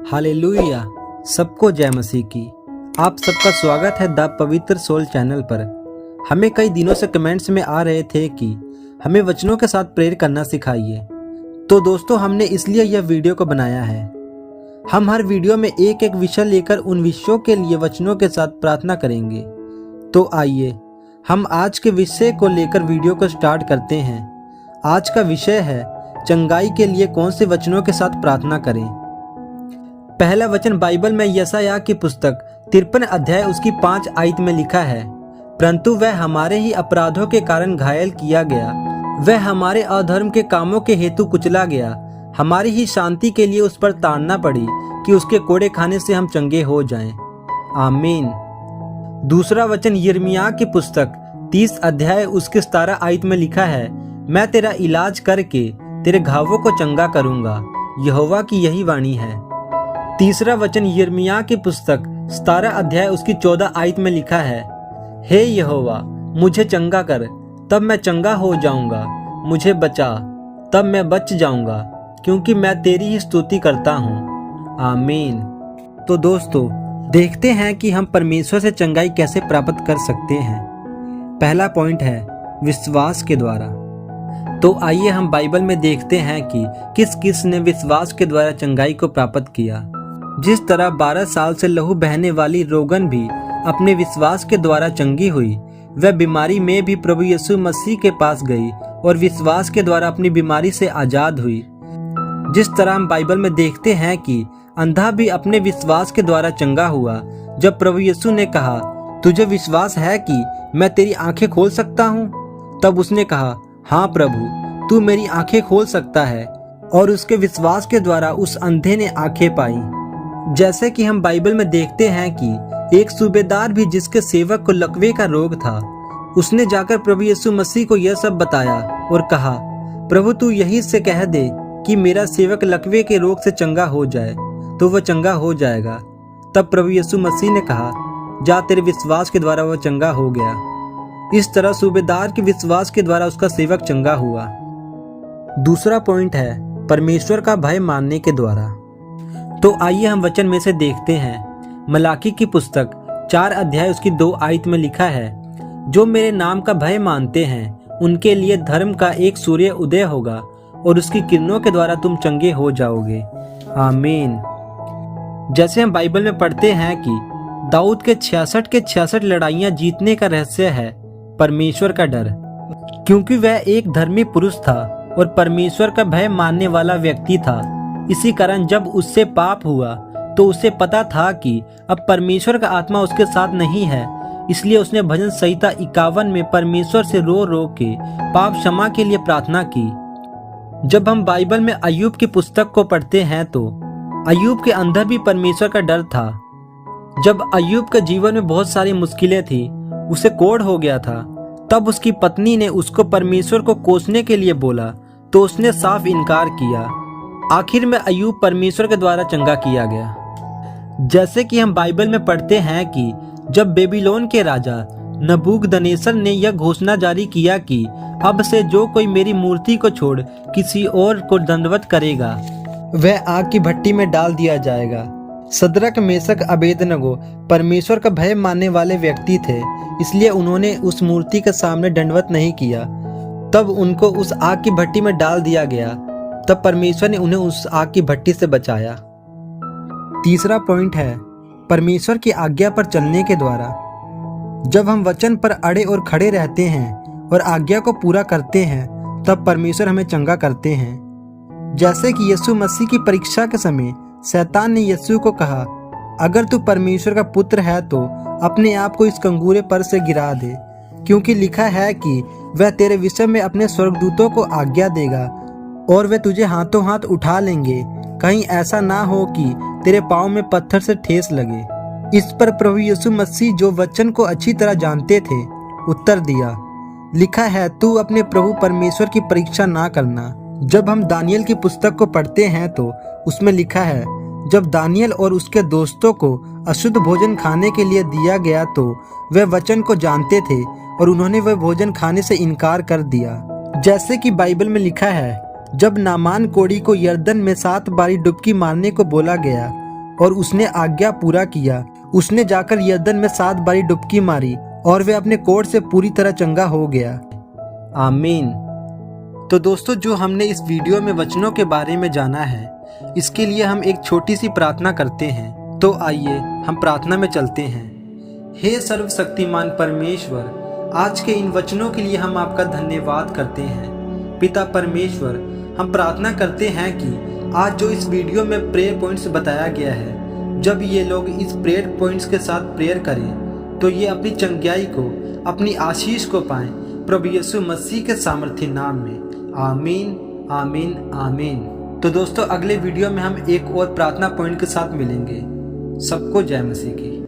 Hallelujah. सबको जय मसीह की। आप सबका स्वागत है द पवित्र सोल चैनल पर। हमें कई दिनों से कमेंट्स में आ रहे थे कि हमें वचनों के साथ प्रेयर करना सिखाइए। तो दोस्तों, हमने इसलिए यह वीडियो को बनाया है। हम हर वीडियो में एक एक विषय लेकर उन विषयों के लिए वचनों के साथ प्रार्थना करेंगे। तो आइए हम आज के विषय को लेकर वीडियो को स्टार्ट करते हैं। आज का विषय है चंगाई के लिए कौन से वचनों के साथ प्रार्थना करें। पहला वचन बाइबल में यशायाह की पुस्तक 53 अध्याय उसकी 5 आयत में लिखा है, परंतु वह हमारे ही अपराधों के कारण घायल किया गया, वह हमारे अधर्म के कामों के हेतु कुचला गया, हमारी ही शांति के लिए उस पर ताड़ना पड़ी कि उसके कोड़े खाने से हम चंगे हो जाएं। आमीन। दूसरा वचन यिर्मयाह की पुस्तक 30 अध्याय उसके 17 आयत में लिखा है, मैं तेरा इलाज करके तेरे घावों को चंगा करूंगा, यहोवा की यही वाणी है। तीसरा वचन यिर्मयाह की पुस्तक 17 अध्याय उसकी 14 आयत में लिखा है, हे यहोवा मुझे चंगा कर, तब मैं चंगा हो जाऊंगा, मुझे बचा, तब मैं बच जाऊंगा, क्योंकि मैं तेरी ही स्तुति करता हूँ। आमीन। तो दोस्तों, देखते हैं कि हम परमेश्वर से चंगाई कैसे प्राप्त कर सकते हैं। पहला पॉइंट है विश्वास के द्वारा। तो आइए हम बाइबल में देखते हैं कि किस किस ने विश्वास के द्वारा चंगाई को प्राप्त किया। जिस तरह 12 साल से लहू बहने वाली रोगन भी अपने विश्वास के द्वारा चंगी हुई, वह बीमारी में भी प्रभु यीशु मसीह के पास गई और विश्वास के द्वारा अपनी बीमारी से आजाद हुई। जिस तरह हम बाइबल में देखते हैं कि अंधा भी अपने विश्वास के द्वारा चंगा हुआ। जब प्रभु यीशु ने कहा, तुझे विश्वास है कि मैं तेरी आंखें खोल सकता हूँ? तब उसने कहा, हाँ प्रभु, तू मेरी आंखें खोल सकता है। और उसके विश्वास के द्वारा उस अंधे ने आंखें पाई। जैसे कि हम बाइबल में देखते हैं कि एक सूबेदार भी जिसके सेवक को लकवे का रोग था, उसने जाकर प्रभु यीशु मसीह को यह सब बताया और कहा, प्रभु तू यही से कह दे कि मेरा सेवक लकवे के रोग से चंगा हो जाए, तो वह चंगा हो जाएगा। तब प्रभु यीशु मसीह ने कहा, जा, तेरे विश्वास के द्वारा वह चंगा हो गया। इस तरह सूबेदार के विश्वास के द्वारा उसका सेवक चंगा हुआ। दूसरा पॉइंट है परमेश्वर का भय मानने के द्वारा। तो आइए हम वचन में से देखते हैं। मलाकी की पुस्तक 4 अध्याय उसकी 2 आयत में लिखा है, जो मेरे नाम का भय मानते हैं उनके लिए धर्म का एक सूर्य उदय होगा और उसकी किरणों के द्वारा तुम चंगे हो जाओगे। आमीन। जैसे हम बाइबल में पढ़ते हैं कि दाऊद के 66 के 66 लड़ाइयां जीतने का रहस्य है परमेश्वर का डर, क्योंकि वह एक धर्मी पुरुष था और परमेश्वर का भय मानने वाला व्यक्ति था। इसी कारण जब उससे पाप हुआ तो उसे पता था कि अब परमेश्वर का आत्मा उसके साथ नहीं है, इसलिए उसने भजन संहिता 51 में परमेश्वर से रो रो के पाप क्षमा के लिए प्रार्थना की। जब हम बाइबल में अय्यूब की पुस्तक को पढ़ते हैं तो अय्यूब के अंदर भी परमेश्वर का डर था। जब अय्यूब के जीवन में बहुत सारी मुश्किलें थी, उसे कोढ़ हो गया था, तब उसकी पत्नी ने उसको परमेश्वर को कोसने के लिए बोला तो उसने साफ इनकार किया। आखिर में अय्यूब परमेश्वर के द्वारा चंगा किया गया। जैसे कि हम बाइबल में पढ़ते हैं कि जब बेबीलोन के राजा नबूकदनेस्सर ने यह घोषणा जारी किया कि अब से जो कोई मेरी मूर्ति को छोड़ किसी और को दंडवत करेगा, वह आग की भट्टी में डाल दिया जाएगा। सदरक, मेशक, अबेदनगो परमेश्वर का भय मानने वाले व्यक्ति थे, इसलिए उन्होंने उस मूर्ति के सामने दंडवत नहीं किया। तब उनको उस आग की भट्टी में डाल दिया गया। तब परमेश्वर ने उन्हें उस आग की भट्टी से बचाया। तीसरा पॉइंट है परमेश्वर की आज्ञा पर चलने के द्वारा। जब हम वचन पर अड़े और खड़े रहते हैं और आज्ञा को पूरा करते हैं, तब परमेश्वर हमें चंगा करते हैं। जैसे कि यीशु मसीह की परीक्षा के समय शैतान ने यीशु को कहा, अगर तू परमेश्वर का पुत्र है तो अपने आप को इस कंगूरे पर से गिरा दे, क्योंकि लिखा है कि वह तेरे विषय में अपने स्वर्गदूतों को आज्ञा देगा और वे तुझे हाथों हाथ उठा लेंगे, कहीं ऐसा ना हो कि तेरे पाँव में पत्थर से ठेस लगे। इस पर प्रभु यीशु मसीह, जो वचन को अच्छी तरह जानते थे, उत्तर दिया, लिखा है, तू अपने प्रभु परमेश्वर की परीक्षा ना करना। जब हम दानियल की पुस्तक को पढ़ते हैं तो उसमें लिखा है, जब दानियल और उसके दोस्तों को अशुद्ध भोजन खाने के लिए दिया गया तो वे वचन को जानते थे और उन्होंने वह भोजन खाने से इनकार कर दिया। जैसे कि बाइबल में लिखा है, जब नामान कोढ़ी को यरदन में 7 बारी डुबकी मारने को बोला गया और उसने आज्ञा पूरा किया। उसने जाकर यरदन में 7 बारी डुबकी मारी और वे अपने कोढ़ से पूरी तरह चंगा हो गया। आमीन। तो दोस्तों, जो हमने इस वीडियो में वचनों के बारे में जाना है, इसके लिए हम एक छोटी सी प्रार्थना करते हैं। तो आइए हम प्रार्थना में चलते हैं। हे सर्वशक्तिमान परमेश्वर, आज के इन वचनों के लिए हम आपका धन्यवाद करते हैं। पिता परमेश्वर, हम प्रार्थना करते हैं कि आज जो इस वीडियो में प्रेयर पॉइंट्स बताया गया है, जब ये लोग इस प्रेयर पॉइंट्स के साथ प्रेयर करें तो ये अपनी चंगाई को, अपनी आशीष को पाएं, प्रभु यीशु मसीह के सामर्थ्य नाम में। आमीन, आमीन, आमीन। तो दोस्तों, अगले वीडियो में हम एक और प्रार्थना पॉइंट के साथ मिलेंगे। सबको जय मसीह की।